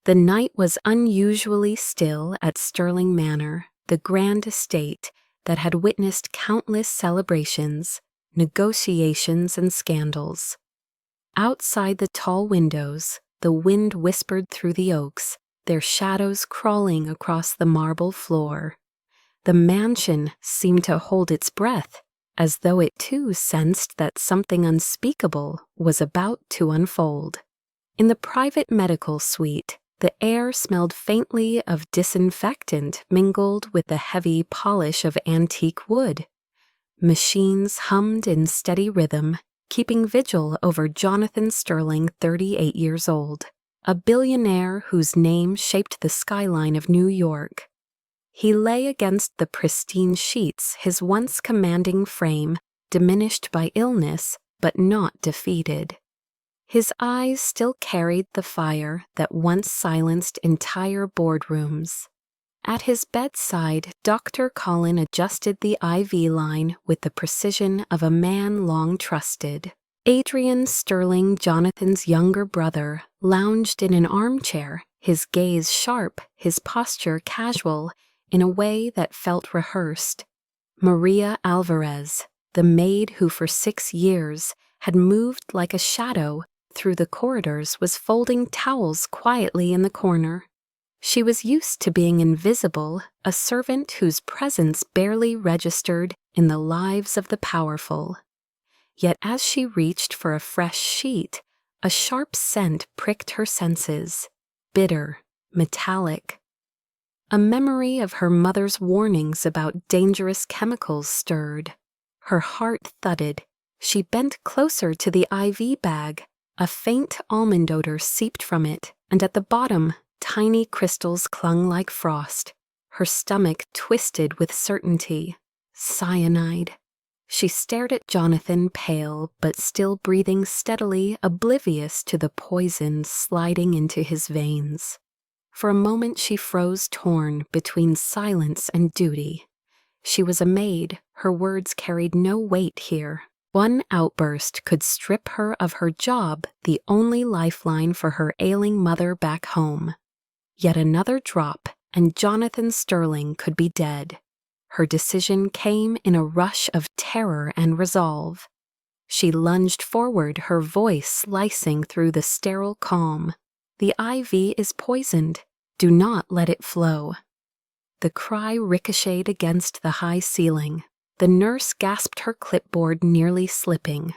The night was unusually still at Stirling Manor, the grand estate that had witnessed countless celebrations, negotiations, and scandals. Outside the tall windows, the wind whispered through the oaks, their shadows crawling across the marble floor. The mansion seemed to hold its breath, as though it too sensed that something unspeakable was about to unfold. In the private medical suite, the air smelled faintly of disinfectant mingled with the heavy polish of antique wood. Machines hummed in steady rhythm, keeping vigil over Jonathan Stirling, 38 years old, a billionaire whose name shaped the skyline of New York. He lay against the pristine sheets, his once commanding frame diminished by illness but not defeated. His eyes still carried the fire that once silenced entire boardrooms. At his bedside, Dr. Colin adjusted the IV line with the precision of a man long trusted. Adrian Stirling, Jonathan's younger brother, lounged in an armchair, his gaze sharp, his posture casual, in a way that felt rehearsed. Maria Alvarez, the maid who for 6 years had moved like a shadow through the corridors, was folding towels quietly in the corner. She was used to being invisible, a servant whose presence barely registered in the lives of the powerful. Yet as she reached for a fresh sheet, a sharp scent pricked her senses, bitter, metallic. A memory of her mother's warnings about dangerous chemicals stirred. Her heart thudded. She bent closer to the IV bag. A faint almond odor seeped from it, and at the bottom, tiny crystals clung like frost. Her stomach twisted with certainty. Cyanide. She stared at Jonathan, pale but still breathing steadily, oblivious to the poison sliding into his veins. For a moment she froze, torn between silence and duty. She was a maid. Her words carried no weight here. One outburst could strip her of her job, the only lifeline for her ailing mother back home. Yet another drop, and Jonathan Stirling could be dead. Her decision came in a rush of terror and resolve. She lunged forward, her voice slicing through the sterile calm. "The IV is poisoned. Do not let it flow." The cry ricocheted against the high ceiling. The nurse gasped, her clipboard nearly slipping.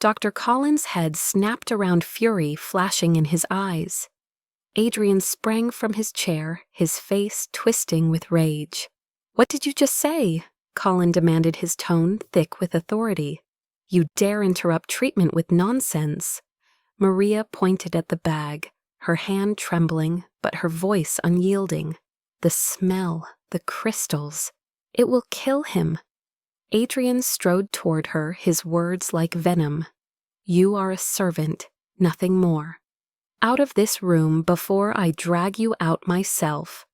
Dr. Colin's head snapped around, fury flashing in his eyes. Adrian sprang from his chair, his face twisting with rage. "What did you just say?" Colin demanded, his tone thick with authority. "You dare interrupt treatment with nonsense." Maria pointed at the bag, her hand trembling, but her voice unyielding. "The smell, the crystals. It will kill him." Adrian strode toward her, his words like venom. "You are a servant, nothing more. Out of this room before I drag you out myself."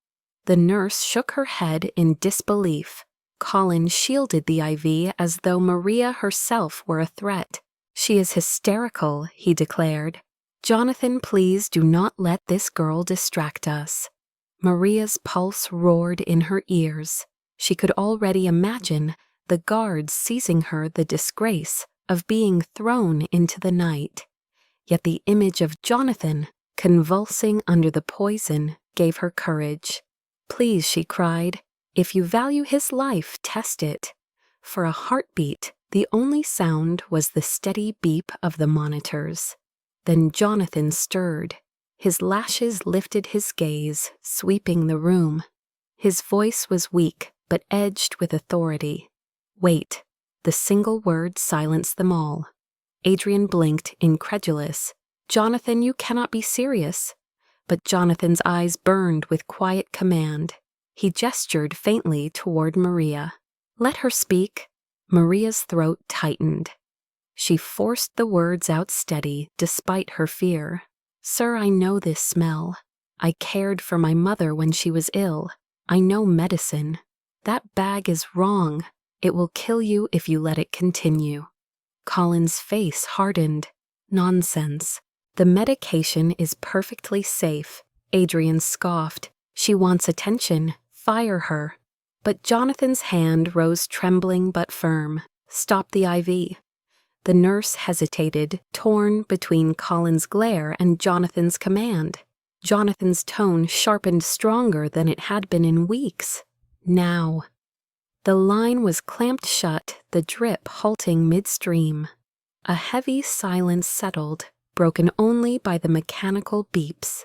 The nurse shook her head in disbelief. Colin shielded the IV as though Maria herself were a threat. "She is hysterical," he declared. "Jonathan, please do not let this girl distract us." Maria's pulse roared in her ears. She could already imagine the guards seizing her, the disgrace of being thrown into the night. Yet the image of Jonathan, convulsing under the poison, gave her courage. "Please," she cried, "if you value his life, test it." For a heartbeat, the only sound was the steady beep of the monitors. Then Jonathan stirred. His lashes lifted, his gaze sweeping the room. His voice was weak, but edged with authority. "Wait." The single word silenced them all. Adrian blinked, incredulous. "Jonathan, you cannot be serious." But Jonathan's eyes burned with quiet command. He gestured faintly toward Maria. "Let her speak." Maria's throat tightened. She forced the words out steady, despite her fear. "Sir, I know this smell. I cared for my mother when she was ill. I know medicine. That bag is wrong. It will kill you if you let it continue." Colin's face hardened. "Nonsense. The medication is perfectly safe. Adrian scoffed. She wants attention. Fire her. But Jonathan's hand rose trembling but firm. Stop the IV. The nurse hesitated, torn between Colin's glare and Jonathan's command. Jonathan's tone sharpened stronger than it had been in weeks. Now. The line was clamped shut, the drip halting midstream. A heavy silence settled, broken only by the mechanical beeps.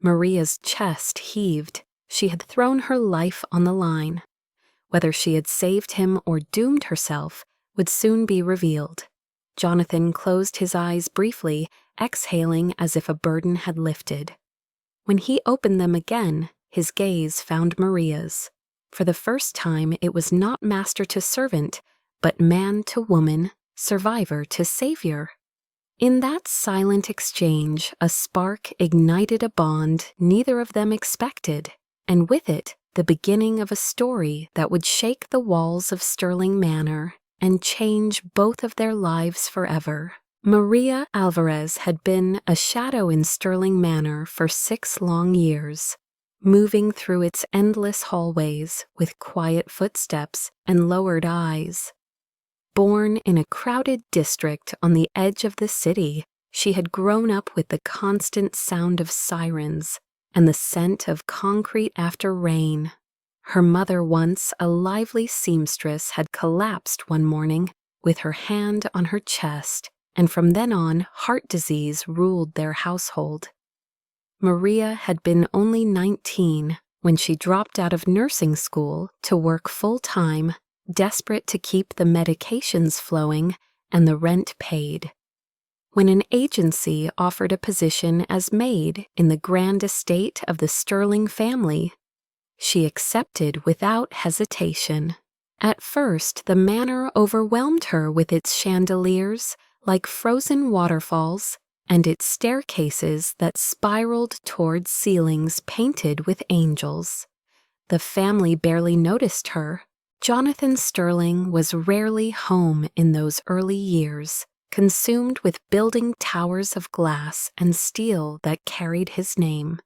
Maria's chest heaved. She had thrown her life on the line. Whether she had saved him or doomed herself would soon be revealed. Jonathan closed his eyes briefly, exhaling as if a burden had lifted. When he opened them again, his gaze found Maria's. For the first time, it was not master to servant, but man to woman, survivor to savior. In that silent exchange, a spark ignited a bond neither of them expected, and with it, the beginning of a story that would shake the walls of Sterling Manor and change both of their lives forever. Maria Alvarez had been a shadow in Sterling Manor for 6 long years, moving through its endless hallways with quiet footsteps and lowered eyes. Born in a crowded district on the edge of the city, she had grown up with the constant sound of sirens and the scent of concrete after rain. Her mother, once a lively seamstress, had collapsed one morning with her hand on her chest, and from then on, heart disease ruled their household. Maria had been only 19 when she dropped out of nursing school to work full-time, desperate to keep the medications flowing and the rent paid. When an agency offered a position as maid in the grand estate of the Sterling family, she accepted without hesitation. At first, the manor overwhelmed her with its chandeliers, like frozen waterfalls, and its staircases that spiraled toward ceilings painted with angels. The family barely noticed her. Jonathan Sterling was rarely home in those early years, consumed with building towers of glass and steel that carried his name.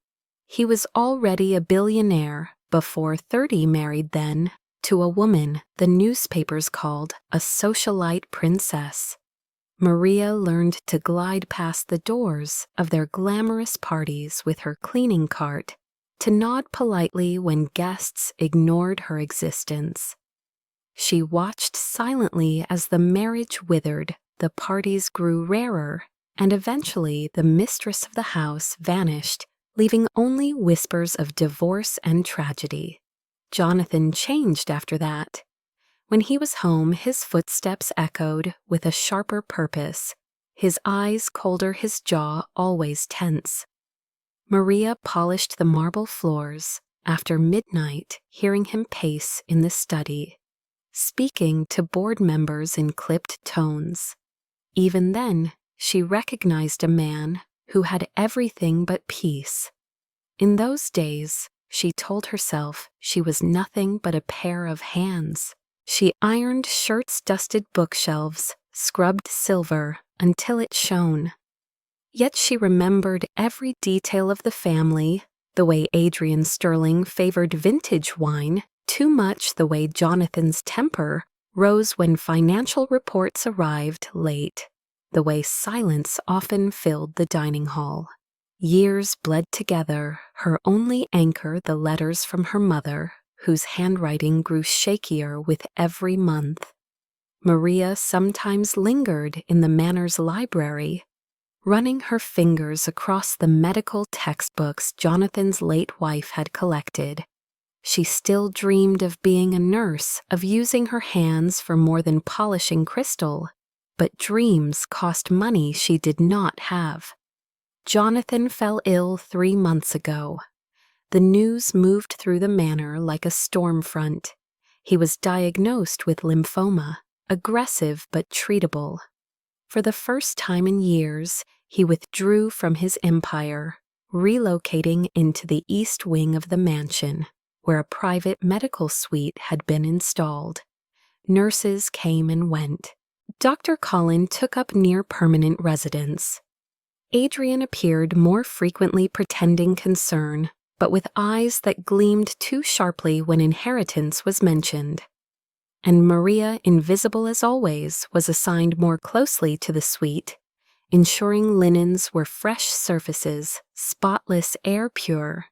He was already a billionaire before 30 married then to a woman the newspapers called a socialite princess. Maria learned to glide past the doors of their glamorous parties with her cleaning cart, to nod politely when guests ignored her existence. She watched silently as the marriage withered, the parties grew rarer, and eventually the mistress of the house vanished, leaving only whispers of divorce and tragedy. Jonathan changed after that. When he was home, his footsteps echoed with a sharper purpose, his eyes colder, his jaw always tense. Maria polished the marble floors, after midnight, hearing him pace in the study, speaking to board members in clipped tones. Even then, she recognized a man who had everything but peace. In those days, she told herself she was nothing but a pair of hands. She ironed shirts, dusted bookshelves, scrubbed silver until it shone. Yet she remembered every detail of the family, the way Adrian Sterling favored vintage wine, too much the way Jonathan's temper rose when financial reports arrived late, the way silence often filled the dining hall. Years bled together, her only anchor the letters from her mother, whose handwriting grew shakier with every month. Maria sometimes lingered in the manor's library, running her fingers across the medical textbooks Jonathan's late wife had collected. She still dreamed of being a nurse, of using her hands for more than polishing crystal, but dreams cost money she did not have. Jonathan fell ill 3 months ago. The news moved through the manor like a storm front. He was diagnosed with lymphoma, aggressive but treatable. For the first time in years, he withdrew from his empire, relocating into the east wing of the mansion, where a private medical suite had been installed. Nurses came and went. Dr. Colin took up near permanent residence. Adrian appeared more frequently pretending concern, but with eyes that gleamed too sharply when inheritance was mentioned. And Maria, invisible as always, was assigned more closely to the suite, ensuring linens were fresh surfaces, spotless air pure.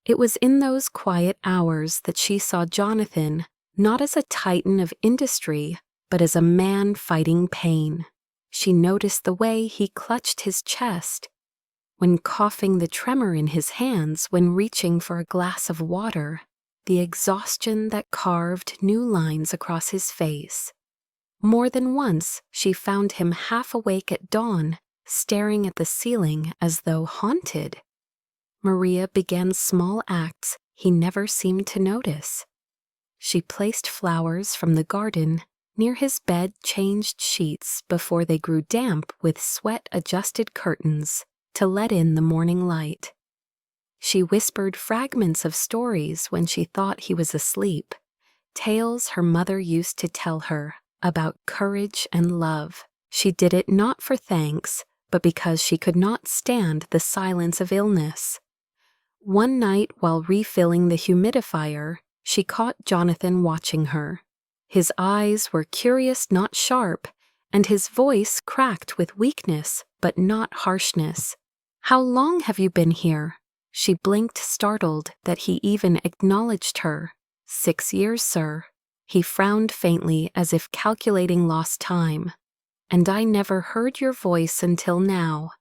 It was in those quiet hours that she saw Jonathan not as a titan of industry, but as a man fighting pain. She noticed the way he clutched his chest, when coughing, the tremor in his hands when reaching for a glass of water, the exhaustion that carved new lines across his face. More than once, she found him half awake at dawn, staring at the ceiling as though haunted. Maria began small acts he never seemed to notice. She placed flowers from the garden near his bed, changed sheets before they grew damp with sweat-adjusted curtains to let in the morning light. She whispered fragments of stories when she thought he was asleep, tales her mother used to tell her about courage and love. She did it not for thanks, but because she could not stand the silence of illness. One night, while refilling the humidifier, she caught Jonathan watching her. His eyes were curious, not sharp, and his voice cracked with weakness, but not harshness. "How long have you been here?" She blinked, startled that he even acknowledged her. 6 years, sir." He frowned faintly as if calculating lost time. "And I never heard your voice until now."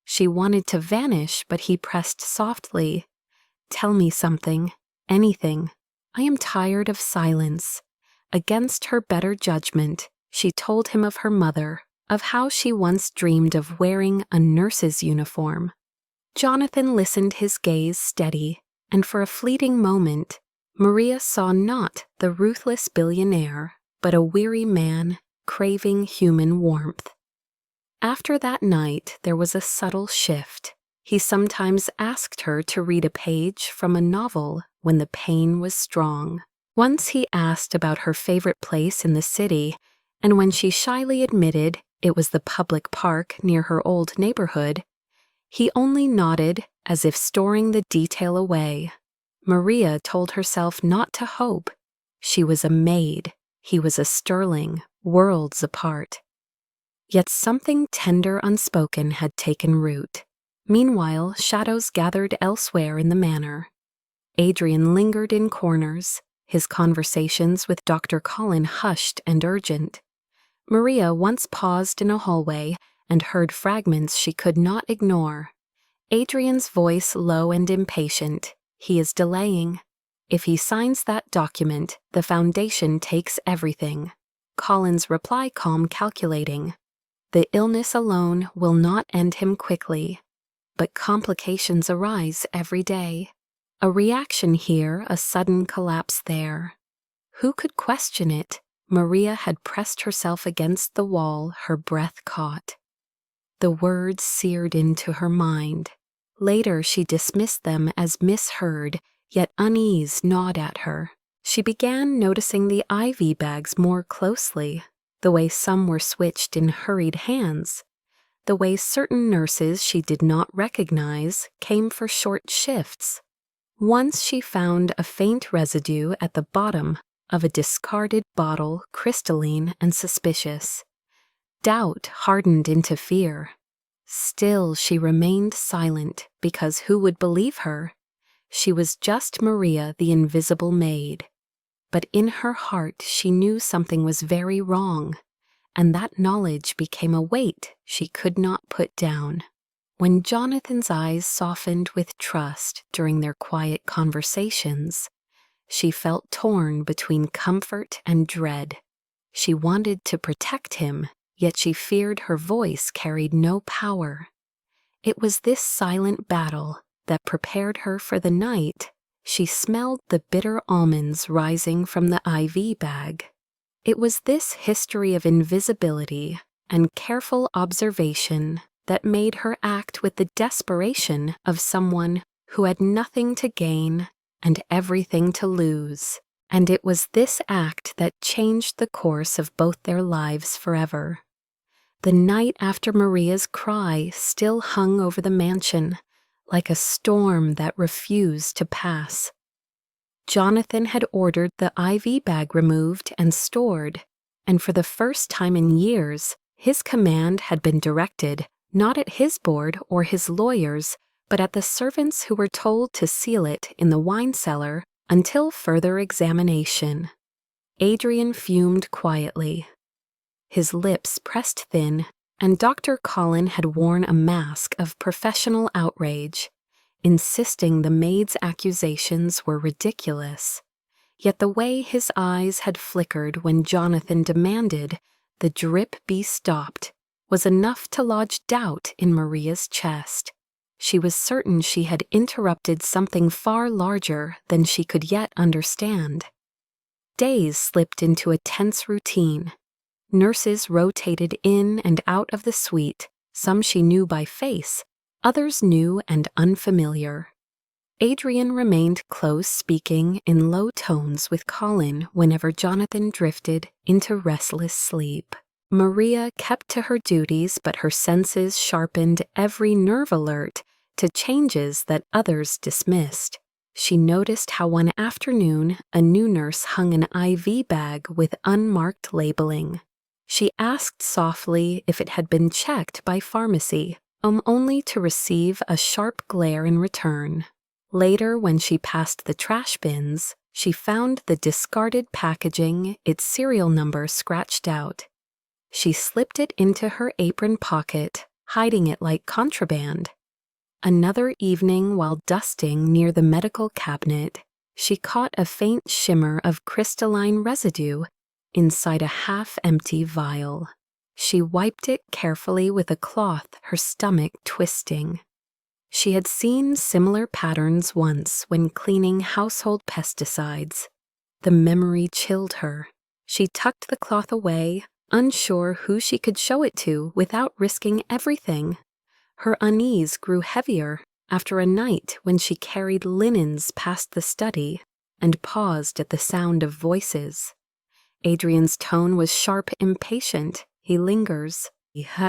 She wanted to vanish, but he pressed softly. "Tell me something, anything. I am tired of silence." Against her better judgment, she told him of her mother, of how she once dreamed of wearing a nurse's uniform. Jonathan listened, his gaze steady, and for a fleeting moment, Maria saw not the ruthless billionaire, but a weary man craving human warmth. After that night, there was a subtle shift. He sometimes asked her to read a page from a novel when the pain was strong. Once he asked about her favorite place in the city, and when she shyly admitted it was the public park near her old neighborhood, he only nodded as if storing the detail away. Maria told herself not to hope. She was a maid. He was a sterling, worlds apart. Yet something tender unspoken had taken root. Meanwhile, shadows gathered elsewhere in the manor. Adrian lingered in corners, his conversations with Dr. Colin hushed and urgent. Maria once paused in a hallway and heard fragments she could not ignore. Adrian's voice low and impatient. "He is delaying. If he signs that document, the foundation takes everything." Colin's reply, calm, calculating. "The illness alone will not end him quickly, but complications arise every day. A reaction here, a sudden collapse there." Who could question it? Maria had pressed herself against the wall, her breath caught. The words seared into her mind. Later she dismissed them as misheard, yet unease gnawed at her. She began noticing the IV bags more closely, the way some were switched in hurried hands, the way certain nurses she did not recognize came for short shifts. Once she found a faint residue at the bottom of a discarded bottle, crystalline and suspicious. Doubt hardened into fear. Still she remained silent, because who would believe her? She was just Maria, the invisible maid. But in her heart she knew something was very wrong, and that knowledge became a weight she could not put down. When Jonathan's eyes softened with trust during their quiet conversations, she felt torn between comfort and dread. She wanted to protect him, yet she feared her voice carried no power. It was this silent battle that prepared her for the night. She smelled the bitter almonds rising from the IV bag. It was this history of invisibility and careful observation that made her act with the desperation of someone who had nothing to gain and everything to lose. And it was this act that changed the course of both their lives forever. The night after Maria's cry still hung over the mansion, like a storm that refused to pass. Jonathan had ordered the IV bag removed and stored, and for the first time in years, his command had been directed not at his board or his lawyers, but at the servants who were told to seal it in the wine cellar until further examination. Adrian fumed quietly. His lips pressed thin, and Dr. Colin had worn a mask of professional outrage, insisting the maid's accusations were ridiculous. Yet the way his eyes had flickered when Jonathan demanded the drip be stopped was enough to lodge doubt in Maria's chest. She was certain she had interrupted something far larger than she could yet understand. Days slipped into a tense routine. Nurses rotated in and out of the suite, some she knew by face, others new and unfamiliar. Adrian remained close, speaking in low tones with Colin whenever Jonathan drifted into restless sleep. Maria kept to her duties, but her senses sharpened every nerve alert to changes that others dismissed. She noticed how one afternoon a new nurse hung an IV bag with unmarked labeling. She asked softly if it had been checked by pharmacy, only to receive a sharp glare in return. Later, when she passed the trash bins, she found the discarded packaging, its serial number scratched out. She slipped it into her apron pocket, hiding it like contraband. Another evening, while dusting near the medical cabinet, she caught a faint shimmer of crystalline residue inside a half-empty vial. She wiped it carefully with a cloth, her stomach twisting. She had seen similar patterns once when cleaning household pesticides. The memory chilled her. She tucked the cloth away, unsure who she could show it to without risking everything. Her unease grew heavier after a night when she carried linens past the study and paused at the sound of voices. Adrian's tone was sharp, impatient. He lingers.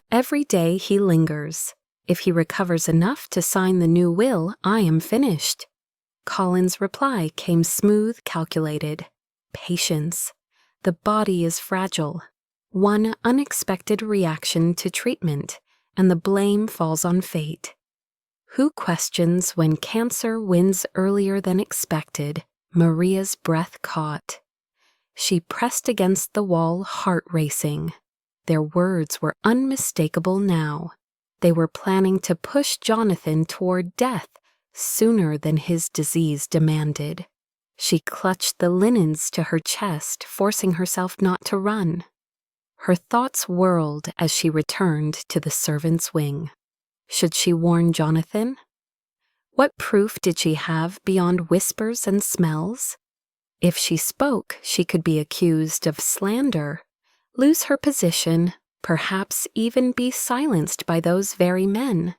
Every day he lingers. If he recovers enough to sign the new will, I am finished. Colin's reply came smooth, calculated. Patience. The body is fragile. One unexpected reaction to treatment, and the blame falls on fate. Who questions when cancer wins earlier than expected? Maria's breath caught. She pressed against the wall, heart racing. Their words were unmistakable now. They were planning to push Jonathan toward death sooner than his disease demanded. She clutched the linens to her chest, forcing herself not to run. Her thoughts whirled as she returned to the servants' wing. Should she warn Jonathan? What proof did she have beyond whispers and smells? If she spoke, she could be accused of slander, lose her position, perhaps even be silenced by those very men.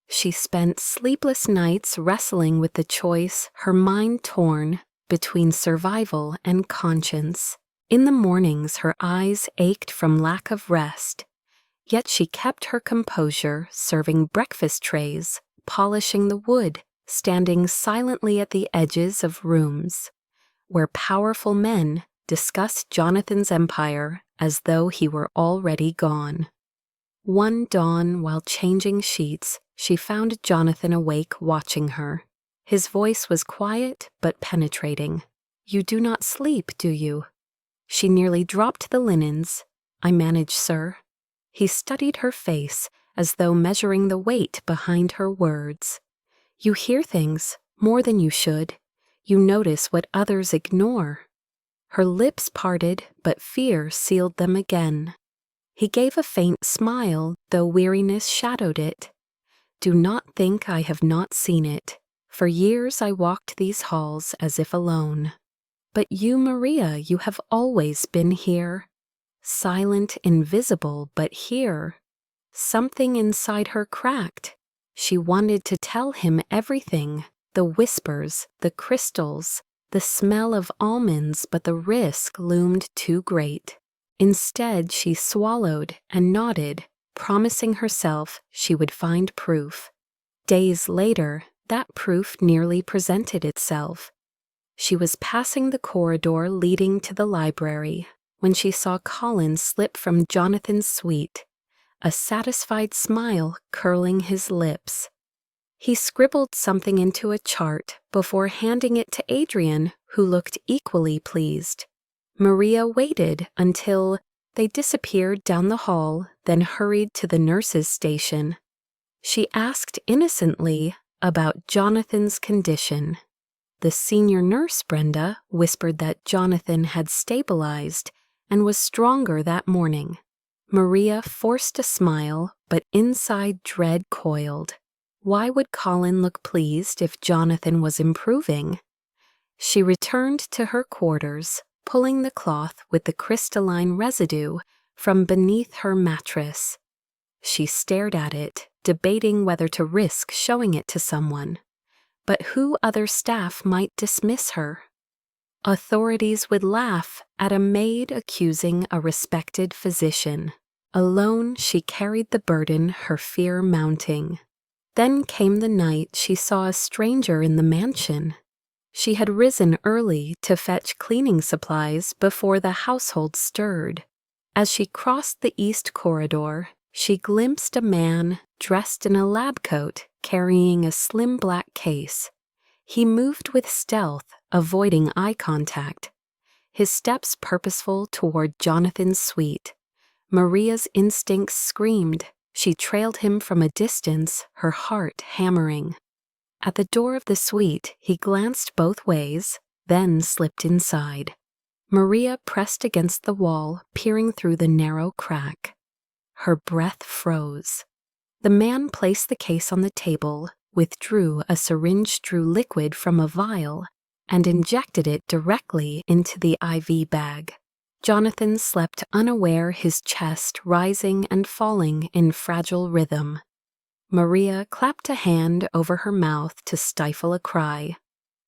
She spent sleepless nights wrestling with the choice, her mind torn between survival and conscience. In the mornings, her eyes ached from lack of rest, yet she kept her composure, serving breakfast trays, polishing the wood, standing silently at the edges of rooms where powerful men discussed Jonathan's empire as though he were already gone. One dawn, while changing sheets, she found Jonathan awake watching her. His voice was quiet but penetrating. "You do not sleep, do you?" She nearly dropped the linens. "I manage, sir." He studied her face as though measuring the weight behind her words. "You hear things, more than you should. You notice what others ignore." Her lips parted, but fear sealed them again. He gave a faint smile, though weariness shadowed it. "Do not think I have not seen it. For years I walked these halls as if alone. But you, Maria, you have always been here. Silent, invisible, but here." Something inside her cracked. She wanted to tell him everything, the whispers, the crystals, the smell of almonds, but the risk loomed too great. Instead, she swallowed and nodded, promising herself she would find proof. Days later, that proof nearly presented itself. She was passing the corridor leading to the library when she saw Colin slip from Jonathan's suite, a satisfied smile curling his lips. He scribbled something into a chart before handing it to Adrian, who looked equally pleased. Maria waited until they disappeared down the hall, then hurried to the nurse's station. She asked innocently about Jonathan's condition. The senior nurse, Brenda, whispered that Jonathan had stabilized and was stronger that morning. Maria forced a smile, but inside dread coiled. Why would Colin look pleased if Jonathan was improving? She returned to her quarters, pulling the cloth with the crystalline residue from beneath her mattress. She stared at it, debating whether to risk showing it to someone. But who other staff might dismiss her? Authorities would laugh at a maid accusing a respected physician. Alone, she carried the burden, her fear mounting. Then came the night she saw a stranger in the mansion. She had risen early to fetch cleaning supplies before the household stirred. As she crossed the east corridor, she glimpsed a man dressed in a lab coat carrying a slim black case. He moved with stealth, avoiding eye contact, his steps purposeful toward Jonathan's suite. Maria's instincts screamed. She trailed him from a distance, her heart hammering. At the door of the suite, he glanced both ways, then slipped inside. Maria pressed against the wall, peering through the narrow crack. Her breath froze. The man placed the case on the table, withdrew a syringe-drew liquid from a vial, and injected it directly into the IV bag. Jonathan slept unaware, his chest rising and falling in fragile rhythm. Maria clapped a hand over her mouth to stifle a cry.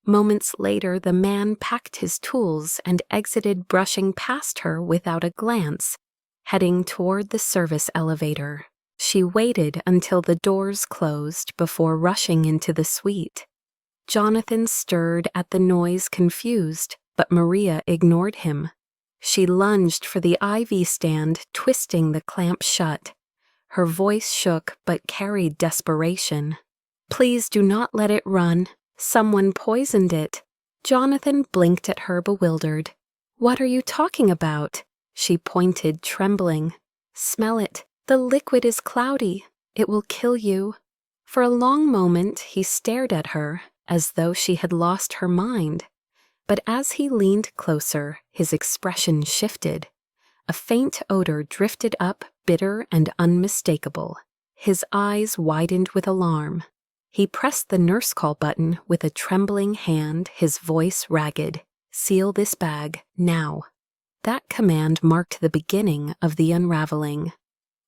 Moments later, the man packed his tools and exited, brushing past her without a glance, heading toward the service elevator. She waited until the doors closed before rushing into the suite. Jonathan stirred at the noise, confused, but Maria ignored him. She lunged for the IV stand, twisting the clamp shut. Her voice shook but carried desperation. "Please do not let it run. Someone poisoned it." Jonathan blinked at her, bewildered. "What are you talking about?" She pointed, trembling. "Smell it. The liquid is cloudy. It will kill you." For a long moment he stared at her, as though she had lost her mind. But as he leaned closer, his expression shifted. A faint odor drifted up, bitter and unmistakable. His eyes widened with alarm. He pressed the nurse call button with a trembling hand, his voice ragged. "Seal this bag, now." That command marked the beginning of the unraveling.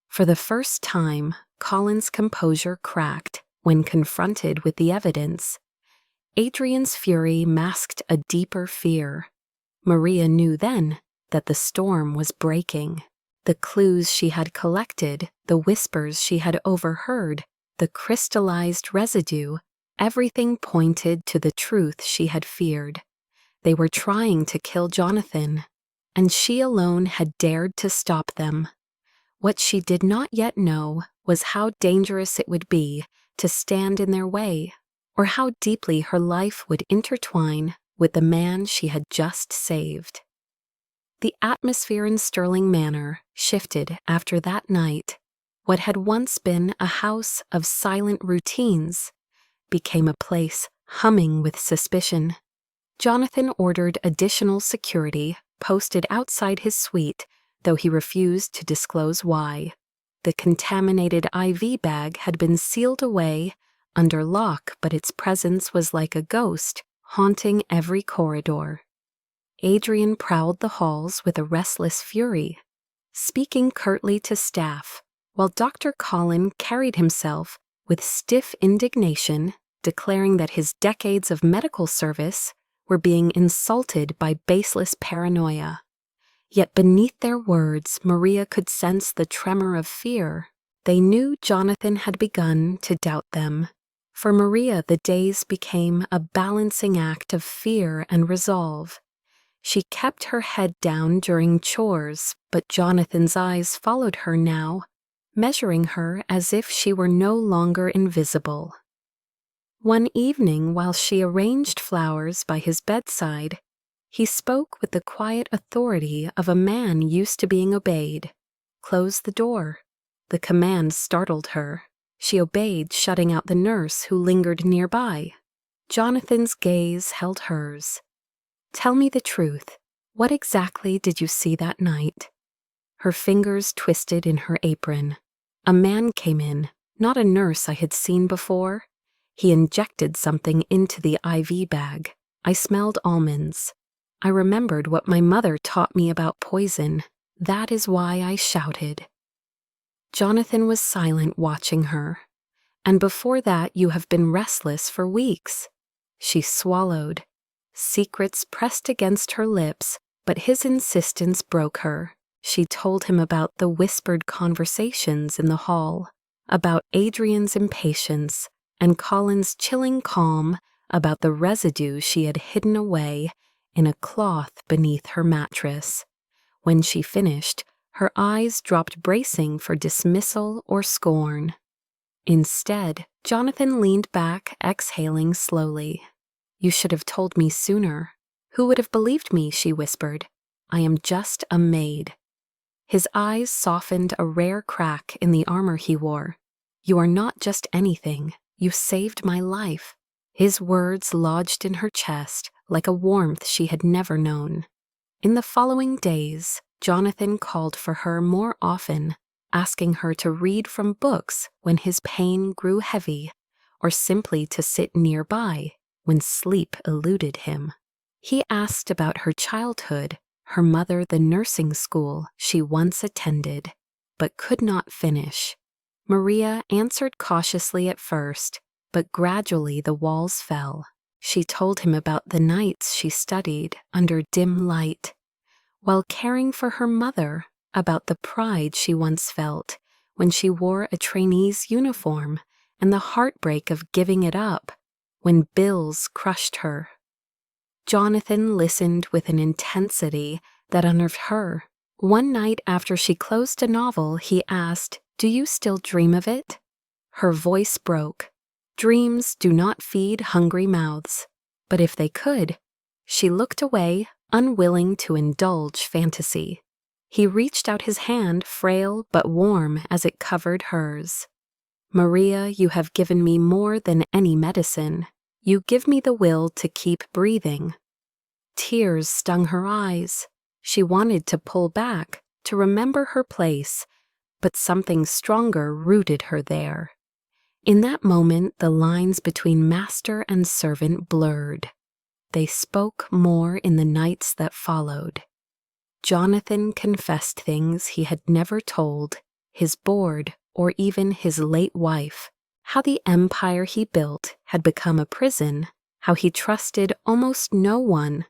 For the first time, Colin's composure cracked when confronted with the evidence. Adrian's fury masked a deeper fear. Maria knew then that the storm was breaking. The clues she had collected, the whispers she had overheard, the crystallized residue, everything pointed to the truth she had feared. They were trying to kill Jonathan, and she alone had dared to stop them. What she did not yet know was how dangerous it would be to stand in their way, or how deeply her life would intertwine with the man she had just saved. The atmosphere in Sterling Manor shifted after that night. What had once been a house of silent routines became a place humming with suspicion. Jonathan ordered additional security posted outside his suite, though he refused to disclose why. The contaminated IV bag had been sealed away under lock, but its presence was like a ghost, haunting every corridor. Adrian prowled the halls with a restless fury, speaking curtly to staff, while Dr. Colin carried himself with stiff indignation, declaring that his decades of medical service were being insulted by baseless paranoia. Yet beneath their words, Maria could sense the tremor of fear. They knew Jonathan had begun to doubt them. For Maria, the days became a balancing act of fear and resolve. She kept her head down during chores, but Jonathan's eyes followed her now, measuring her as if she were no longer invisible. One evening, while she arranged flowers by his bedside, he spoke with the quiet authority of a man used to being obeyed. "Close the door." The command startled her. She obeyed, shutting out the nurse who lingered nearby. Jonathan's gaze held hers. "Tell me the truth. What exactly did you see that night?" Her fingers twisted in her apron. "A man came in, not a nurse I had seen before. He injected something into the IV bag. I smelled almonds. I remembered what my mother taught me about poison. That is why I shouted." Jonathan was silent, watching her. "And before that you have been restless for weeks." She swallowed. Secrets pressed against her lips, but his insistence broke her. She told him about the whispered conversations in the hall, about Adrian's impatience, and Colin's chilling calm, about the residue she had hidden away in a cloth beneath her mattress. When she finished, her eyes dropped, bracing for dismissal or scorn. Instead, Jonathan leaned back, exhaling slowly. "You should have told me sooner." "Who would have believed me?" she whispered. "I am just a maid." His eyes softened, a rare crack in the armor he wore. "You are not just anything. You saved my life." His words lodged in her chest like a warmth she had never known. In the following days, Jonathan called for her more often, asking her to read from books when his pain grew heavy, or simply to sit nearby when sleep eluded him. He asked about her childhood, her mother, the nursing school she once attended, but could not finish. Maria answered cautiously at first, but gradually the walls fell. She told him about the nights she studied under dim light, while caring for her mother, about the pride she once felt when she wore a trainee's uniform and the heartbreak of giving it up when bills crushed her. Jonathan listened with an intensity that unnerved her. One night after she closed a novel, he asked, "Do you still dream of it?" Her voice broke. Dreams do not feed hungry mouths, but if they could, she looked away, unwilling to indulge fantasy. He reached out his hand, frail but warm as it covered hers. "Maria, you have given me more than any medicine. You give me the will to keep breathing." Tears stung her eyes. She wanted to pull back, to remember her place, but something stronger rooted her there. In that moment, the lines between master and servant blurred. They spoke more in the nights that followed. Jonathan confessed things he had never told, his board, or even his late wife, how the empire he built had become a prison, how he trusted almost no one,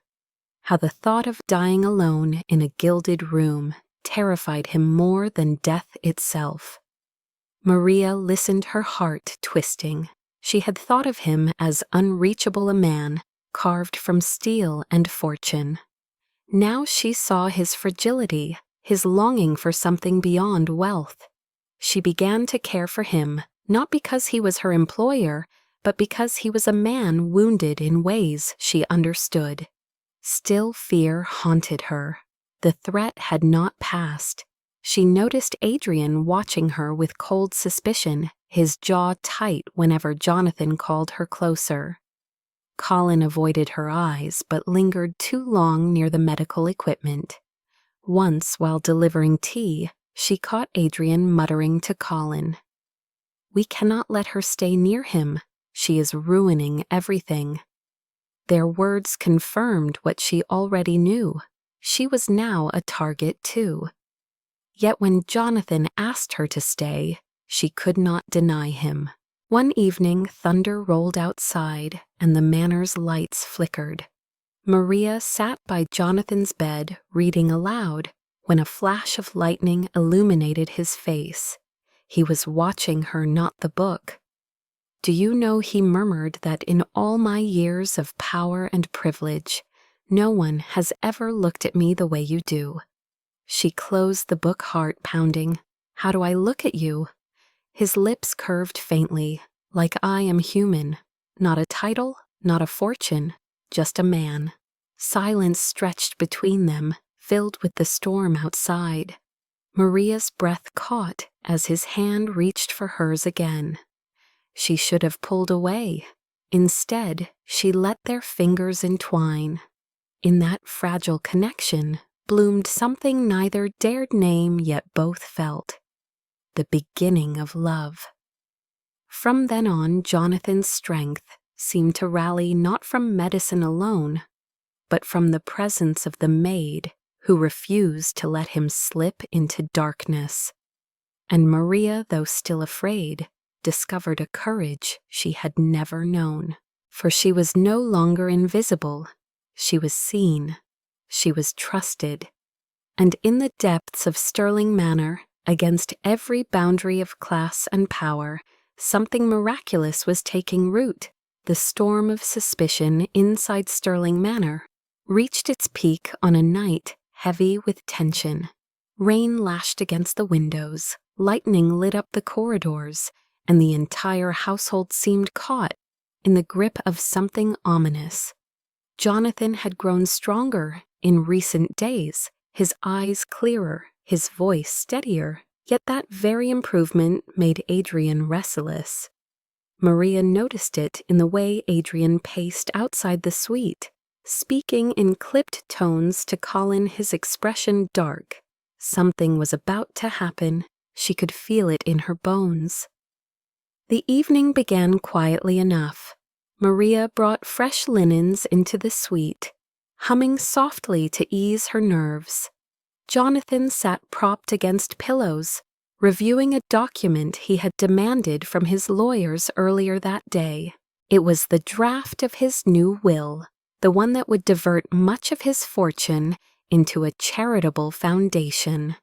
how the thought of dying alone in a gilded room terrified him more than death itself. Maria listened, her heart twisting. She had thought of him as unreachable, a man carved from steel and fortune. Now she saw his fragility, his longing for something beyond wealth. She began to care for him, not because he was her employer, but because he was a man wounded in ways she understood. Still, fear haunted her. The threat had not passed. She noticed Adrian watching her with cold suspicion, his jaw tight whenever Jonathan called her closer. Colin avoided her eyes but lingered too long near the medical equipment. Once, while delivering tea, she caught Adrian muttering to Colin, "We cannot let her stay near him. She is ruining everything." Their words confirmed what she already knew. She was now a target too. Yet when Jonathan asked her to stay, she could not deny him. One evening, thunder rolled outside and the manor's lights flickered. Maria sat by Jonathan's bed reading aloud when a flash of lightning illuminated his face. He was watching her, not the book. "Do you know," he murmured, "that in all my years of power and privilege, no one has ever looked at me the way you do?" She closed the book, heart pounding. "How do I look at you?" His lips curved faintly, "Like I am human. Not a title, not a fortune, just a man." Silence stretched between them, filled with the storm outside. Maria's breath caught as his hand reached for hers again. She should have pulled away. Instead, she let their fingers entwine. In that fragile connection bloomed something neither dared name yet both felt: the beginning of love. From then on, Jonathan's strength seemed to rally not from medicine alone, but from the presence of the maid who refused to let him slip into darkness. And Maria, though still afraid, discovered a courage she had never known. For she was no longer invisible. She was seen. She was trusted. And in the depths of Stirling Manor, against every boundary of class and power, something miraculous was taking root. The storm of suspicion inside Stirling Manor reached its peak on a night heavy with tension. Rain lashed against the windows, lightning lit up the corridors, and the entire household seemed caught in the grip of something ominous. Jonathan had grown stronger in recent days, his eyes clearer, his voice steadier, yet that very improvement made Adrian restless. Maria noticed it in the way Adrian paced outside the suite, speaking in clipped tones to Colin, his expression dark. Something was about to happen. She could feel it in her bones. The evening began quietly enough. Maria brought fresh linens into the suite, humming softly to ease her nerves. Jonathan sat propped against pillows, reviewing a document he had demanded from his lawyers earlier that day. It was the draft of his new will, the one that would divert much of his fortune into a charitable foundation.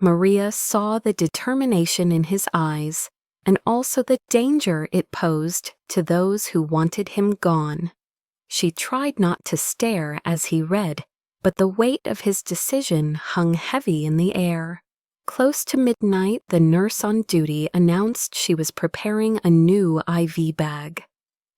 Maria saw the determination in his eyes, and also the danger it posed to those who wanted him gone. She tried not to stare as he read, but the weight of his decision hung heavy in the air. Close to midnight, the nurse on duty announced she was preparing a new IV bag.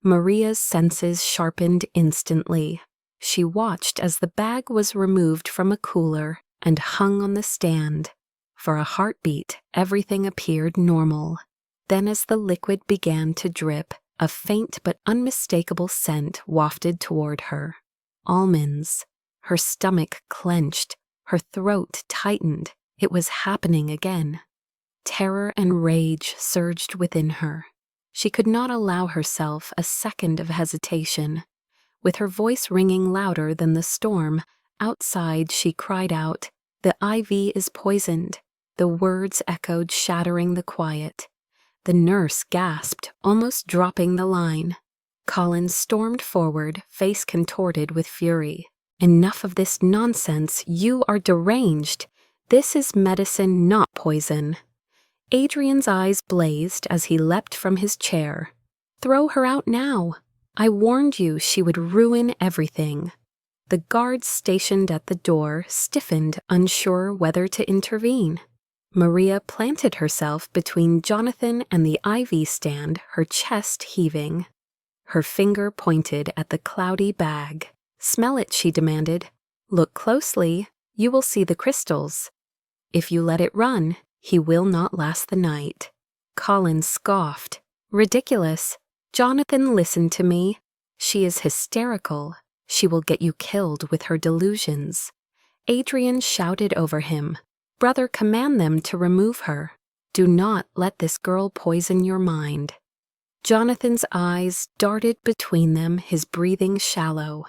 Maria's senses sharpened instantly. She watched as the bag was removed from a cooler and hung on the stand. For a heartbeat, everything appeared normal. Then, as the liquid began to drip, a faint but unmistakable scent wafted toward her. Almonds. Her stomach clenched. Her throat tightened. It was happening again. Terror and rage surged within her. She could not allow herself a second of hesitation. With her voice ringing louder than the storm, outside she cried out, "The IV is poisoned." The words echoed, shattering the quiet. The nurse gasped, almost dropping the line. Colin stormed forward, face contorted with fury. "Enough of this nonsense. You are deranged. This is medicine, not poison." Adrian's eyes blazed as he leapt from his chair. "Throw her out now. I warned you she would ruin everything." The guards stationed at the door stiffened, unsure whether to intervene. Maria planted herself between Jonathan and the IV stand, her chest heaving. Her finger pointed at the cloudy bag. "Smell it," she demanded. "Look closely. You will see the crystals. If you let it run, he will not last the night." Colin scoffed. "Ridiculous. Jonathan, listen to me. She is hysterical. She will get you killed with her delusions." Adrian shouted over him. "Brother, command them to remove her. Do not let this girl poison your mind." Jonathan's eyes darted between them, his breathing shallow.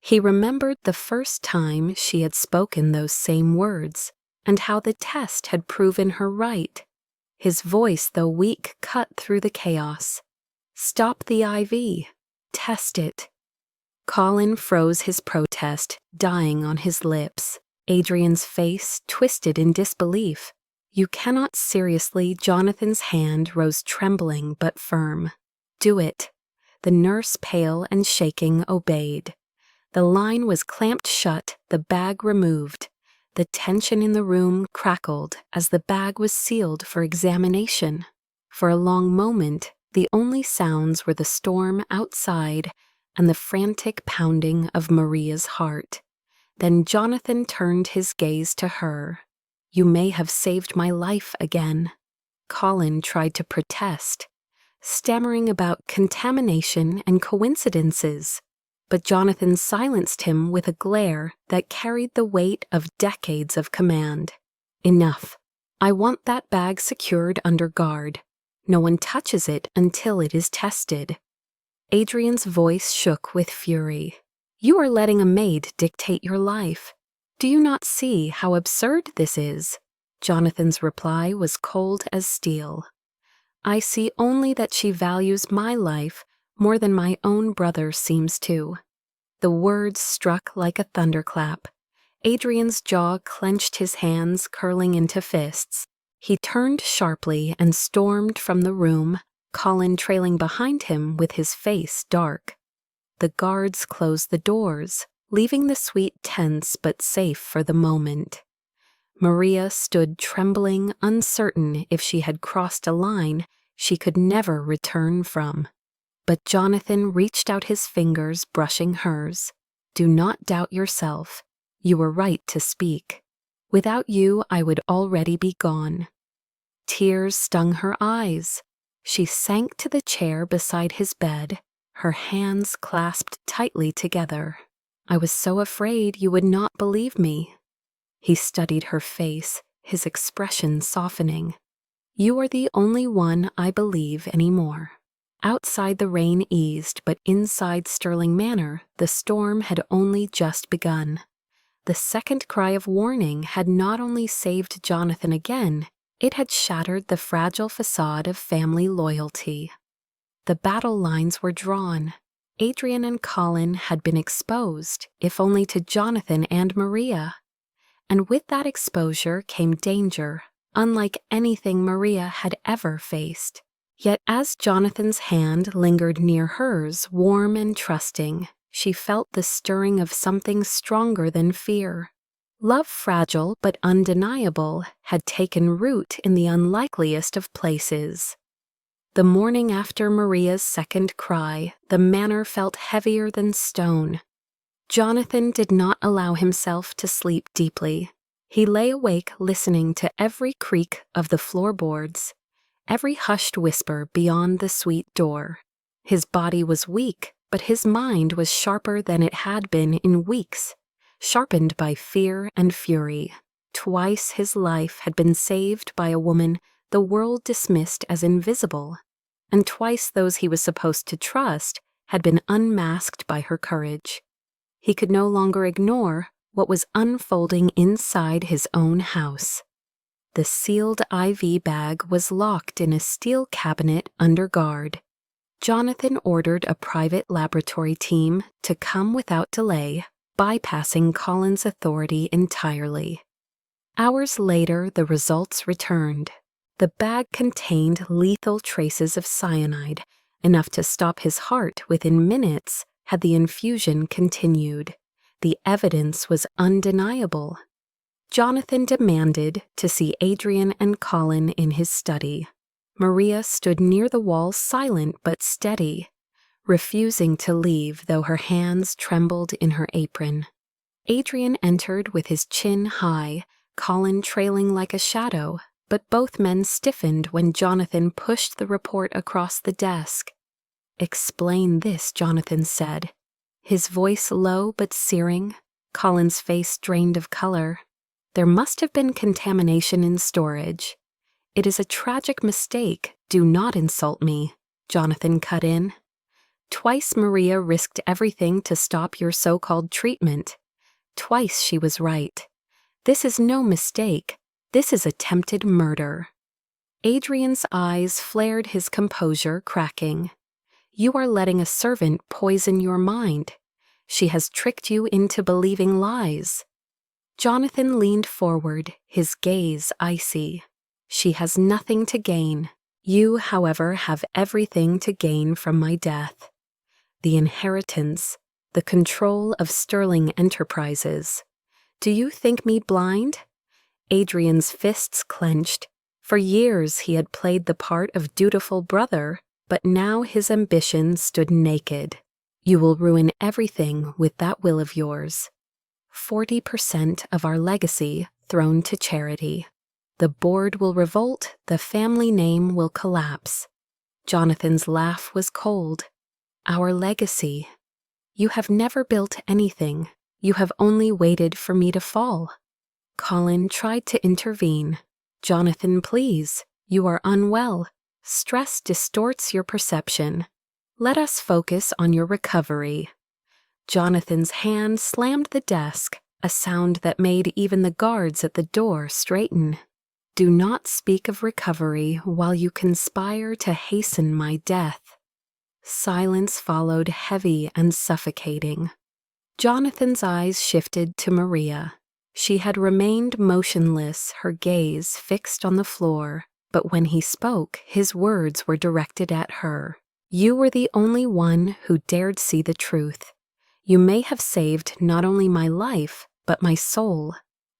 He remembered the first time she had spoken those same words, and how the test had proven her right. His voice, though weak, cut through the chaos. "Stop the IV. Test it." Colin froze his protest, dying on his lips. Adrian's face twisted in disbelief. "You cannot seriously." Jonathan's hand rose trembling but firm. "Do it." The nurse, pale and shaking, obeyed. The line was clamped shut, the bag removed. The tension in the room crackled as the bag was sealed for examination. For a long moment, the only sounds were the storm outside and the frantic pounding of Maria's heart. Then Jonathan turned his gaze to her. "You may have saved my life again." Colin tried to protest, stammering about contamination and coincidences, but Jonathan silenced him with a glare that carried the weight of decades of command. "Enough. I want that bag secured under guard. No one touches it until it is tested." Adrian's voice shook with fury. "You are letting a maid dictate your life. Do you not see how absurd this is?" Jonathan's reply was cold as steel. "I see only that she values my life more than my own brother seems to." The words struck like a thunderclap. Adrian's jaw clenched, his hands curling into fists. He turned sharply and stormed from the room, Colin trailing behind him with his face dark. The guards closed the doors, leaving the suite tense but safe for the moment. Maria stood trembling, uncertain if she had crossed a line she could never return from. But Jonathan reached out his fingers, brushing hers. "Do not doubt yourself. You were right to speak. Without you, I would already be gone." Tears stung her eyes. She sank to the chair beside his bed, her hands clasped tightly together. "I was so afraid you would not believe me." He studied her face, his expression softening. "You are the only one I believe anymore." Outside the rain eased, but inside Stirling Manor, the storm had only just begun. The second cry of warning had not only saved Jonathan again, it had shattered the fragile facade of family loyalty. The battle lines were drawn. Adrian and Colin had been exposed, if only to Jonathan and Maria. And with that exposure came danger, unlike anything Maria had ever faced. Yet as Jonathan's hand lingered near hers, warm and trusting, she felt the stirring of something stronger than fear. Love, fragile but undeniable, had taken root in the unlikeliest of places. The morning after Maria's second cry, the manor felt heavier than stone. Jonathan did not allow himself to sleep deeply. He lay awake listening to every creak of the floorboards, every hushed whisper beyond the suite door. His body was weak, but his mind was sharper than it had been in weeks, sharpened by fear and fury. Twice his life had been saved by a woman the world dismissed as invisible, and twice those he was supposed to trust had been unmasked by her courage. He could no longer ignore what was unfolding inside his own house. The sealed IV bag was locked in a steel cabinet under guard. Jonathan ordered a private laboratory team to come without delay, bypassing Colin's authority entirely. Hours later, the results returned. The bag contained lethal traces of cyanide, enough to stop his heart within minutes had the infusion continued. The evidence was undeniable. Jonathan demanded to see Adrian and Colin in his study. Maria stood near the wall, silent but steady, refusing to leave though her hands trembled in her apron. Adrian entered with his chin high, Colin trailing like a shadow, but both men stiffened when Jonathan pushed the report across the desk. "Explain this," Jonathan said, his voice low but searing, Colin's face drained of color. "There must have been contamination in storage." "It is a tragic mistake. Do not insult me," Jonathan cut in. "Twice Maria risked everything to stop your so-called treatment. Twice she was right. This is no mistake. This is attempted murder." Adrian's eyes flared, his composure cracking. "You are letting a servant poison your mind. She has tricked you into believing lies. Jonathan leaned forward, his gaze icy. She has nothing to gain. You, however, have everything to gain from my death. The inheritance, the control of Sterling Enterprises. Do you think me blind? Adrian's fists clenched. For years he had played the part of dutiful brother, but now his ambition stood naked. You will ruin everything with that will of yours. 40% of our legacy thrown to charity. The board will revolt, the family name will collapse. Jonathan's laugh was cold. Our legacy. You have never built anything. You have only waited for me to fall. Colin tried to intervene. Jonathan, please. You are unwell. Stress distorts your perception. Let us focus on your recovery. Jonathan's hand slammed the desk, a sound that made even the guards at the door straighten. Do not speak of recovery while you conspire to hasten my death. Silence followed, heavy and suffocating. Jonathan's eyes shifted to Maria. She had remained motionless, her gaze fixed on the floor, but when he spoke, his words were directed at her. You were the only one who dared see the truth. You may have saved not only my life, but my soul.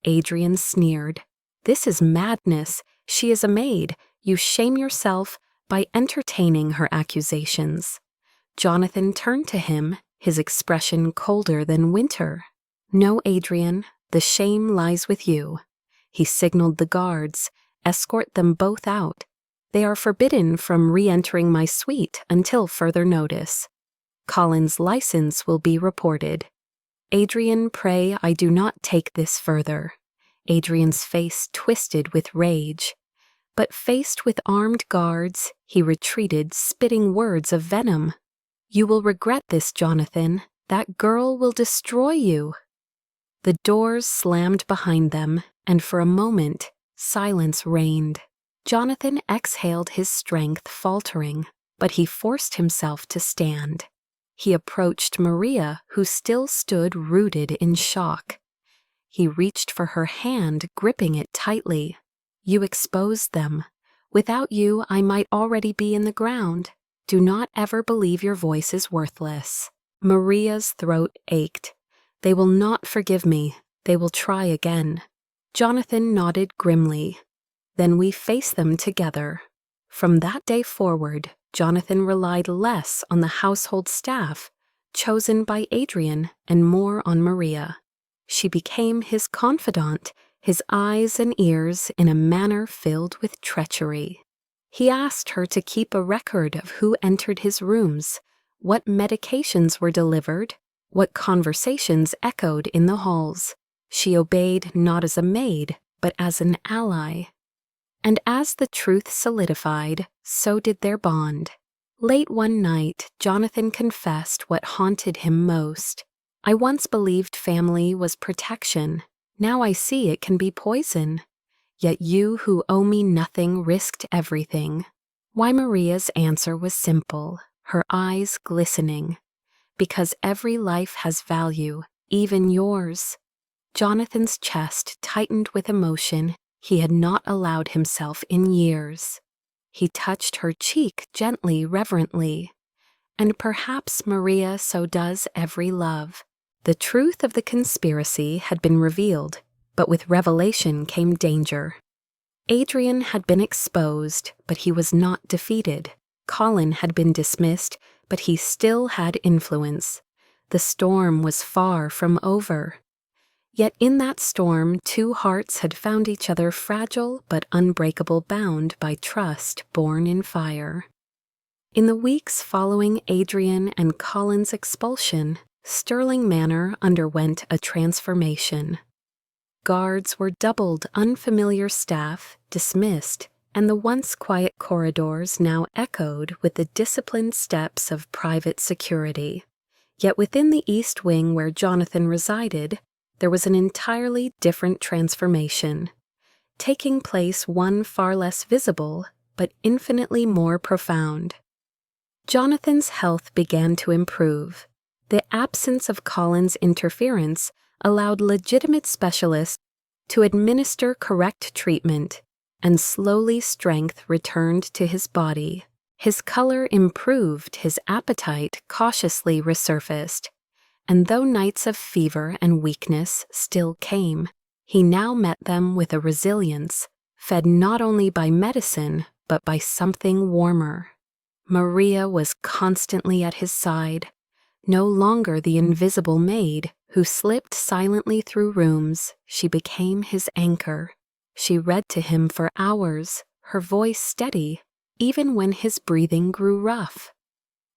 Adrian sneered. This is madness. She is a maid. You shame yourself by entertaining her accusations. Jonathan turned to him, his expression colder than winter. No, Adrian, the shame lies with you. He signaled the guards. Escort them both out. They are forbidden from re-entering my suite until further notice. Colin's license will be reported. Adrian, pray I do not take this further. Adrian's face twisted with rage. But faced with armed guards, he retreated, spitting words of venom. You will regret this, Jonathan. That girl will destroy you. The doors slammed behind them, and for a moment, silence reigned. Jonathan exhaled, his strength faltering, but he forced himself to stand. He approached Maria, who still stood rooted in shock. He reached for her hand, gripping it tightly. You exposed them. Without you, I might already be in the ground. Do not ever believe your voice is worthless. Maria's throat ached. They will not forgive me. They will try again. Jonathan nodded grimly. Then we face them together. From that day forward, Jonathan relied less on the household staff, chosen by Adrian, and more on Maria. She became his confidant, his eyes and ears in a manner filled with treachery. He asked her to keep a record of who entered his rooms, what medications were delivered, what conversations echoed in the halls. She obeyed not as a maid, but as an ally. And as the truth solidified, so did their bond. Late one night, Jonathan confessed what haunted him most. I once believed family was protection. Now I see it can be poison. Yet you who owe me nothing risked everything. Why, Maria's answer was simple, her eyes glistening. Because every life has value, even yours. Jonathan's chest tightened with emotion he had not allowed himself in years. He touched her cheek gently, reverently. And perhaps, Maria, so does every love. The truth of the conspiracy had been revealed, but with revelation came danger. Adrian had been exposed, but he was not defeated. Colin had been dismissed, but he still had influence. The storm was far from over. Yet in that storm, two hearts had found each other, fragile but unbreakable, bound by trust born in fire. In the weeks following Adrian and Colin's expulsion, Sterling Manor underwent a transformation. Guards were doubled, unfamiliar staff dismissed, and the once quiet corridors now echoed with the disciplined steps of private security. Yet within the East Wing where Jonathan resided, there was an entirely different transformation, taking place, one far less visible, but infinitely more profound. Jonathan's health began to improve. The absence of Colin's interference allowed legitimate specialists to administer correct treatment, and slowly strength returned to his body. His color improved, his appetite cautiously resurfaced, and though nights of fever and weakness still came, he now met them with a resilience, fed not only by medicine, but by something warmer. Maria was constantly at his side, no longer the invisible maid who slipped silently through rooms. She became his anchor. She read to him for hours, her voice steady, even when his breathing grew rough.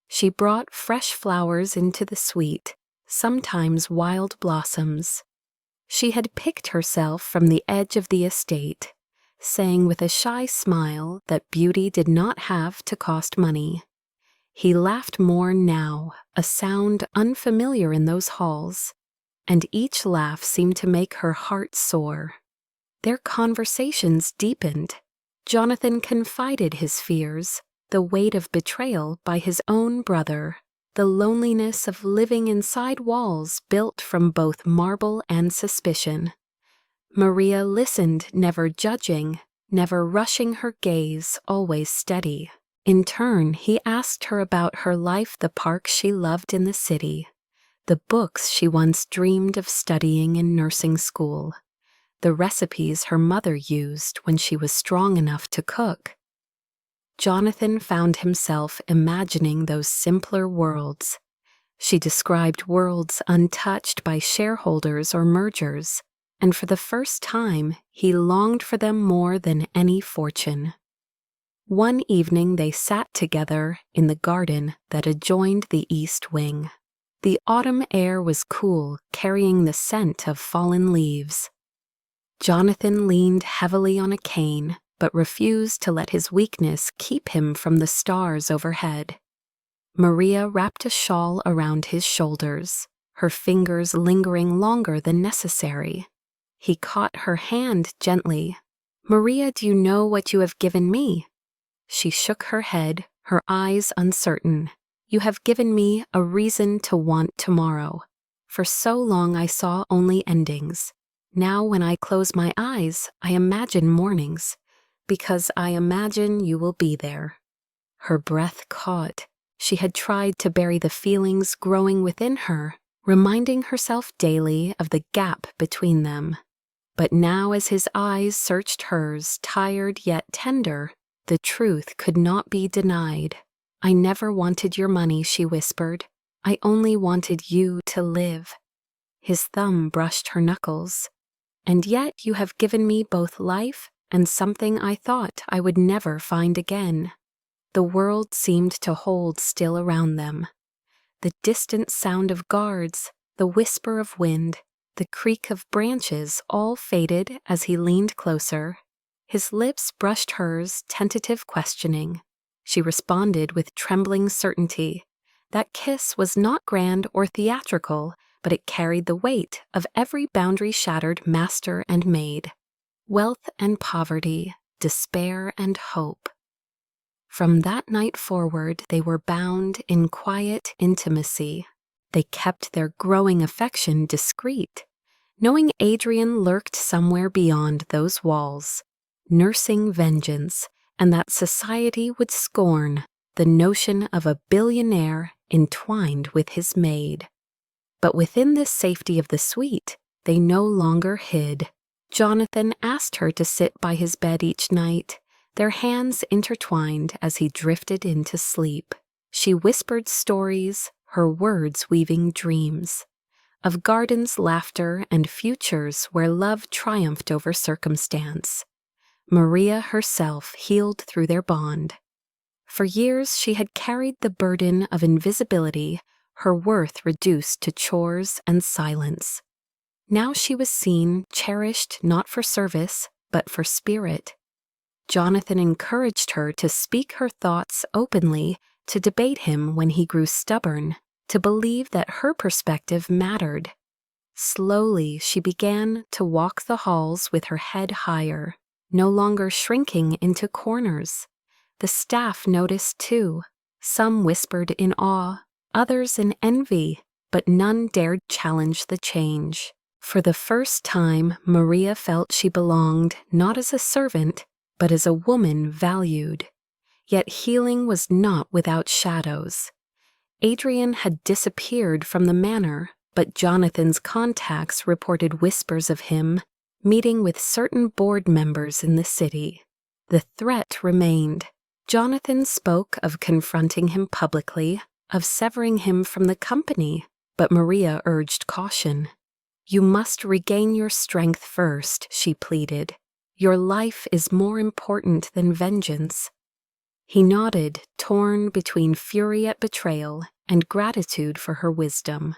She brought fresh flowers into the suite, sometimes wild blossoms. She had picked herself from the edge of the estate, saying with a shy smile that beauty did not have to cost money. He laughed more now, a sound unfamiliar in those halls, and each laugh seemed to make her heart soar. Their conversations deepened. Jonathan confided his fears, the weight of betrayal by his own brother, the loneliness of living inside walls built from both marble and suspicion. Maria listened, never judging, never rushing her gaze, always steady. In turn, he asked her about her life, the parks she loved in the city, the books she once dreamed of studying in nursing school, the recipes her mother used when she was strong enough to cook. Jonathan found himself imagining those simpler worlds. She described worlds untouched by shareholders or mergers, and for the first time he longed for them more than any fortune. One evening they sat together in the garden that adjoined the east wing. The autumn air was cool, carrying the scent of fallen leaves. Jonathan leaned heavily on a cane, but refused to let his weakness keep him from the stars overhead. Maria wrapped a shawl around his shoulders, her fingers lingering longer than necessary. He caught her hand gently. "Maria, do you know what you have given me?" She shook her head, her eyes uncertain. "You have given me a reason to want tomorrow. For so long I saw only endings. Now when I close my eyes, I imagine mornings, because I imagine you will be there." Her breath caught. She had tried to bury the feelings growing within her, reminding herself daily of the gap between them. But now as his eyes searched hers, tired yet tender, the truth could not be denied. "I never wanted your money," she whispered. "I only wanted you to live." His thumb brushed her knuckles. "And yet you have given me both life and something I thought I would never find again." The world seemed to hold still around them. The distant sound of guards, the whisper of wind, the creak of branches all faded as he leaned closer. His lips brushed hers, tentative questioning. She responded with trembling certainty. That kiss was not grand or theatrical, but it carried the weight of every boundary-shattered master and maid, wealth and poverty, despair and hope. From that night forward, they were bound in quiet intimacy. They kept their growing affection discreet, knowing Adrian lurked somewhere beyond those walls, nursing vengeance, and that society would scorn the notion of a billionaire entwined with his maid. But within the safety of the suite, they no longer hid. Jonathan asked her to sit by his bed each night, their hands intertwined as he drifted into sleep. She whispered stories, her words weaving dreams, of gardens, laughter, and futures where love triumphed over circumstance. Maria herself healed through their bond. For years she had carried the burden of invisibility, her worth reduced to chores and silence. Now she was seen, cherished not for service, but for spirit. Jonathan encouraged her to speak her thoughts openly, to debate him when he grew stubborn, to believe that her perspective mattered. Slowly she began to walk the halls with her head higher, no longer shrinking into corners. The staff noticed too. Some whispered in awe, others in envy. but none dared challenge the change. For the first time, Maria felt she belonged not as a servant, but as a woman valued. Yet healing was not without shadows. Adrian had disappeared from the manor, but Jonathan's contacts reported whispers of him meeting with certain board members in the city. The threat remained. Jonathan spoke of confronting him publicly, of severing him from the company, but Maria urged caution. "You must regain your strength first," she pleaded. "Your life is more important than vengeance." He nodded, torn between fury at betrayal and gratitude for her wisdom.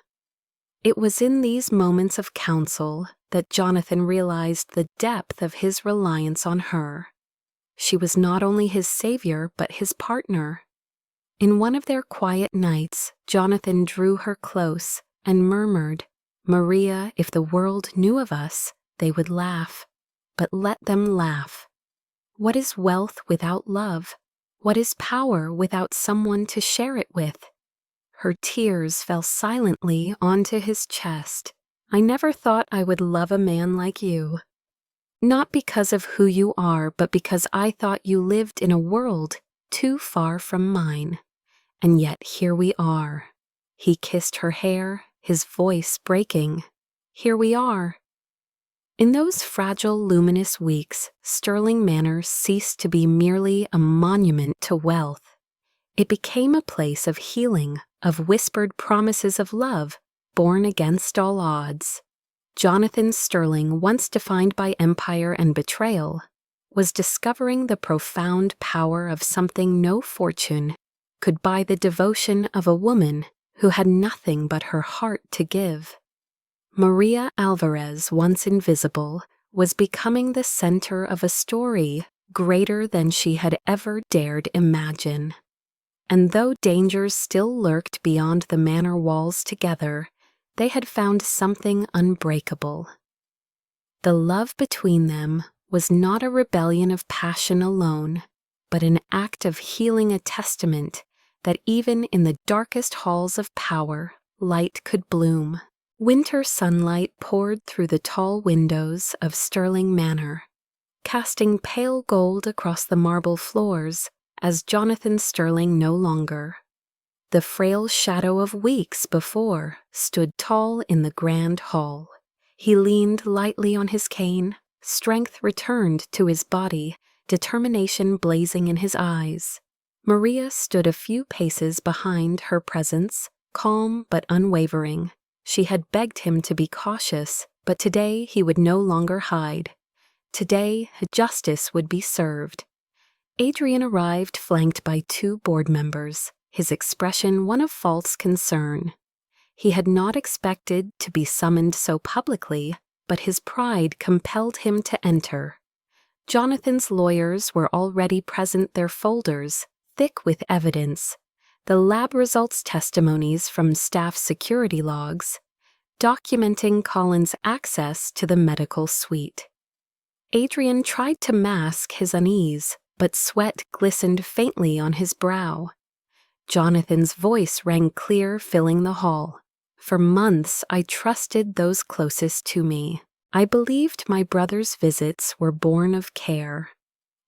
It was in these moments of counsel that Jonathan realized the depth of his reliance on her. She was not only his savior, but his partner. In one of their quiet nights, Jonathan drew her close and murmured, "Maria, if the world knew of us, they would laugh. But let them laugh. What is wealth without love? What is power without someone to share it with?" Her tears fell silently onto his chest. "I never thought I would love a man like you. Not because of who you are, but because I thought you lived in a world too far from mine. And yet here we are." He kissed her hair, his voice breaking. "Here we are." In those fragile, luminous weeks, Stirling Manor ceased to be merely a monument to wealth. It became a place of healing, of whispered promises of love, born against all odds. Jonathan Stirling, once defined by empire and betrayal, was discovering the profound power of something no fortune could buy: the devotion of a woman who had nothing but her heart to give. Maria Alvarez, once invisible, was becoming the center of a story greater than she had ever dared imagine. And though dangers still lurked beyond the manor walls together, they had found something unbreakable. The love between them was not a rebellion of passion alone, but an act of healing, a testament that even in the darkest halls of power, light could bloom. Winter sunlight poured through the tall windows of Stirling Manor, casting pale gold across the marble floors as Jonathan Stirling no longer. The frail shadow of weeks before stood tall in the grand hall. He leaned lightly on his cane, strength returned to his body, determination blazing in his eyes. Maria stood a few paces behind her presence, calm but unwavering. She had begged him to be cautious, but today he would no longer hide. Today, justice would be served. Adrian arrived flanked by 2 board members, his expression one of false concern. He had not expected to be summoned so publicly, but his pride compelled him to enter. Jonathan's lawyers were already present, their folders thick with evidence, the lab results, testimonies from staff security logs, documenting Colin's access to the medical suite. Adrian tried to mask his unease, but sweat glistened faintly on his brow. Jonathan's voice rang clear, filling the hall. "For months I trusted those closest to me. I believed my brother's visits were born of care.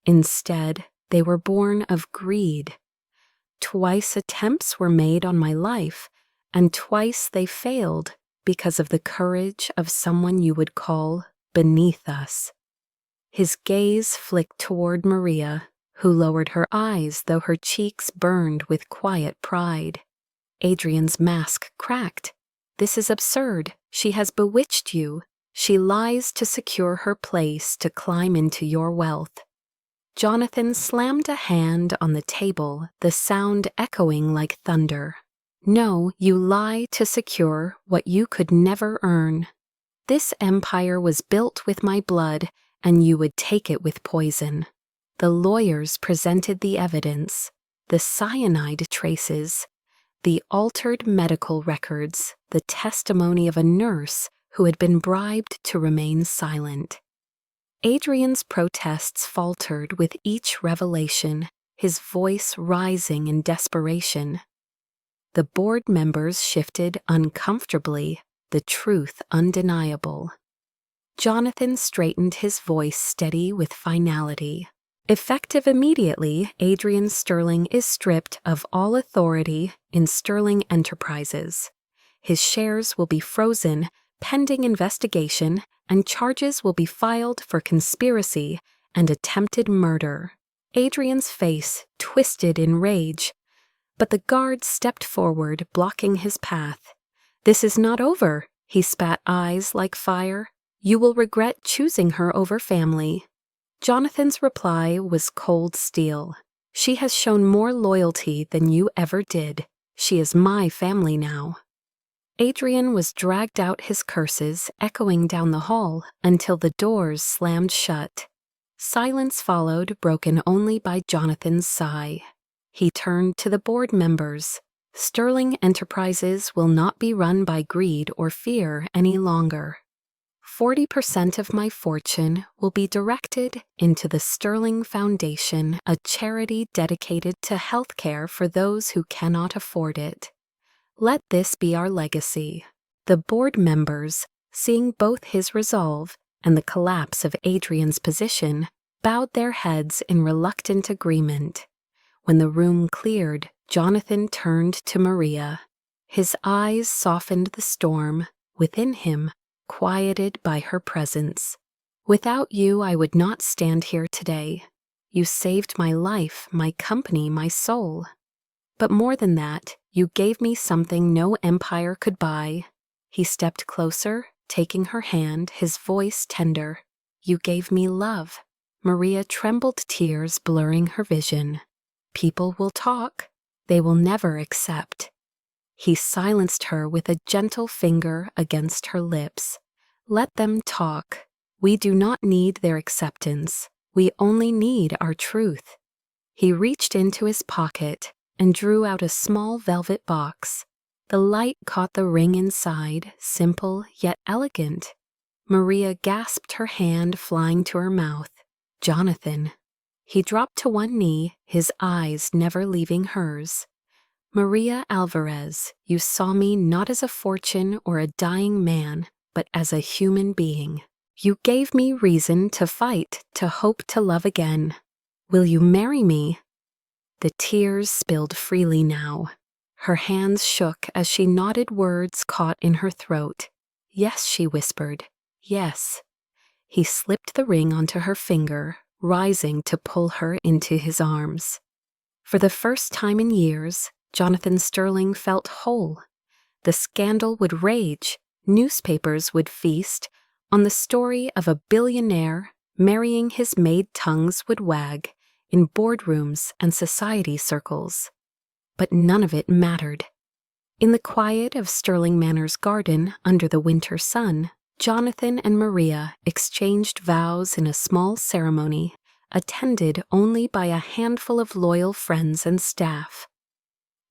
Instead, they were born of greed. Twice attempts were made on my life, and twice they failed because of the courage of someone you would call beneath us." His gaze flicked toward Maria, who lowered her eyes though her cheeks burned with quiet pride. Adrian's mask cracked. "This is absurd. She has bewitched you. She lies to secure her place, to climb into your wealth." Jonathan slammed a hand on the table, the sound echoing like thunder. "No, you lie to secure what you could never earn. This empire was built with my blood, and you would take it with poison." The lawyers presented the evidence, the cyanide traces, the altered medical records, the testimony of a nurse who had been bribed to remain silent. Adrian's protests faltered with each revelation, his voice rising in desperation. The board members shifted uncomfortably, the truth undeniable. Jonathan straightened his voice steady with finality. Effective immediately, Adrian Sterling is stripped of all authority in Sterling Enterprises. His shares will be frozen pending investigation, and charges will be filed for conspiracy and attempted murder. Adrian's face twisted in rage, but the guard stepped forward, blocking his path. "This is not over," he spat eyes like fire. "You will regret choosing her over family." Jonathan's reply was cold steel. "She has shown more loyalty than you ever did. She is my family now." Adrian was dragged out, his curses echoing down the hall until the doors slammed shut. Silence followed, broken only by Jonathan's sigh. He turned to the board members. "Sterling Enterprises will not be run by greed or fear any longer. 40% of my fortune will be directed into the Sterling Foundation, a charity dedicated to healthcare for those who cannot afford it. Let this be our legacy." The board members, seeing both his resolve and the collapse of Adrian's position, bowed their heads in reluctant agreement. When the room cleared, Jonathan turned to Maria. His eyes softened the storm within him, quieted by her presence. "Without you, I would not stand here today. You saved my life, my company, my soul. But more than that, you gave me something no empire could buy." He stepped closer, taking her hand, his voice tender. "You gave me love." Maria trembled, tears blurring her vision. "People will talk. They will never accept." He silenced her with a gentle finger against her lips. "Let them talk. We do not need their acceptance. We only need our truth." He reached into his pocket and drew out a small velvet box. The light caught the ring inside, simple yet elegant. Maria gasped, her hand flying to her mouth. "Jonathan." He dropped to one knee, his eyes never leaving hers. "Maria Alvarez, you saw me not as a fortune or a dying man, but as a human being. You gave me reason to fight, to hope to love again. Will you marry me?" The tears spilled freely now. Her hands shook as she nodded, words caught in her throat. "Yes," she whispered. "Yes." He slipped the ring onto her finger, rising to pull her into his arms. For the first time in years, Jonathan Sterling felt whole. The scandal would rage, newspapers would feast on the story of a billionaire marrying his maid, tongues would wag in boardrooms and society circles. But none of it mattered. In the quiet of Sterling Manor's garden under the winter sun, Jonathan and Maria exchanged vows in a small ceremony, attended only by a handful of loyal friends and staff.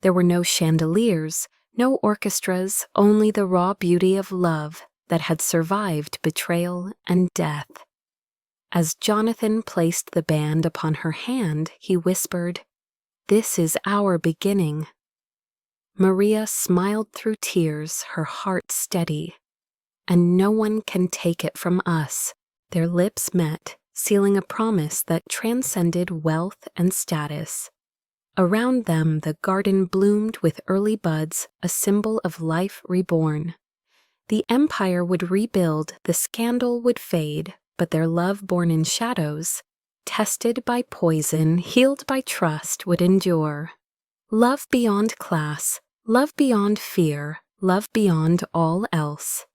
There were no chandeliers, no orchestras, only the raw beauty of love that had survived betrayal and death. As Jonathan placed the band upon her hand, he whispered, "This is our beginning." Maria smiled through tears, her heart steady. "And no one can take it from us." Their lips met, sealing a promise that transcended wealth and status. Around them, the garden bloomed with early buds, a symbol of life reborn. The empire would rebuild, the scandal would fade, but their love born in shadows, tested by poison, healed by trust, would endure. Love beyond class, love beyond fear, love beyond all else.